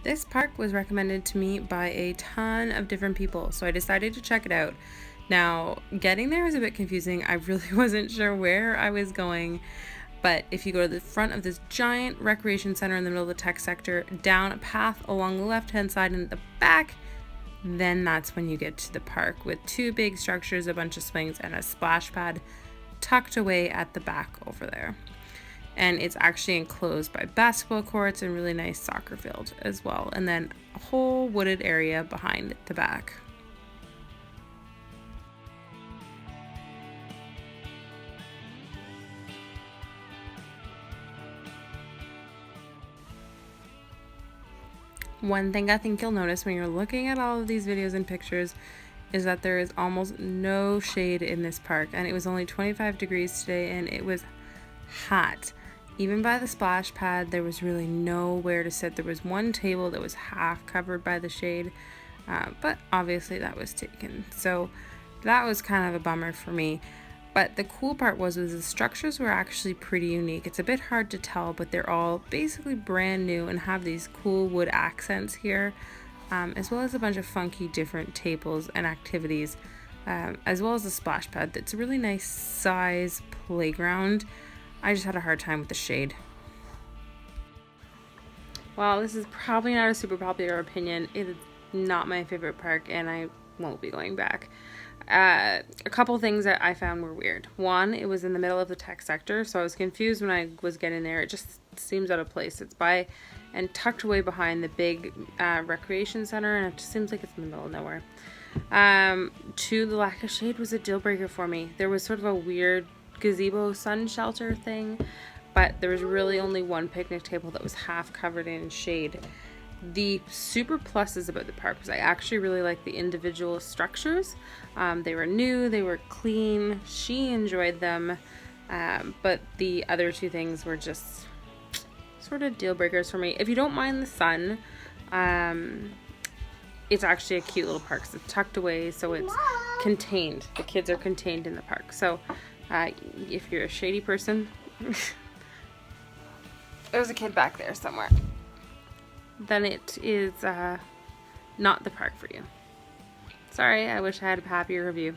This park was recommended to me by a ton of different people, so I decided to check it out. Now, getting there was a bit confusing. I really wasn't sure where I was going, but if you go to the front of this giant recreation center in the middle of the tech sector, down a path along the left-hand side and at the back, then that's when you get to the park with two big structures, a bunch of swings, and a splash pad tucked away at the back over there. And it's actually enclosed by basketball courts and really nice soccer field as well, and then a whole wooded area behind the back. One thing I think you'll notice when you're looking at all of these videos and pictures is that there is almost no shade in this park, and it was only 25 degrees today and it was hot. Even by the splash pad, there was really nowhere to sit. There was one table that was half covered by the shade, but obviously that was taken. So that was kind of a bummer for me. But the cool part was the structures were actually pretty unique. It's a bit hard to tell, but they're all basically brand new and have these cool wood accents here, as well as a bunch of funky different tables and activities, as well as a splash pad that's a really nice size playground. I just had a hard time with the shade. Well, this is probably not a super popular opinion. It is not my favorite park, and I won't be going back. A couple things that I found were weird. One, it was in the middle of the tech sector, so I was confused when I was getting there. It just seems out of place. It's by and tucked away behind the big recreation center, and it just seems like it's in the middle of nowhere. Two, the lack of shade was a deal breaker for me. There was sort of a weird gazebo sun shelter thing, but there was really only one picnic table that was half covered in shade. The super pluses about the park was I actually really liked the individual structures. They were new, they were clean, she enjoyed them, but the other two things were just sort of deal breakers for me. If you don't mind the sun, it's actually a cute little park. So it's tucked away, so it's contained. The kids are contained in the park. So if you're a shady person, there's a kid back there somewhere, then it is not the park for you. Sorry, I wish I had a happier review.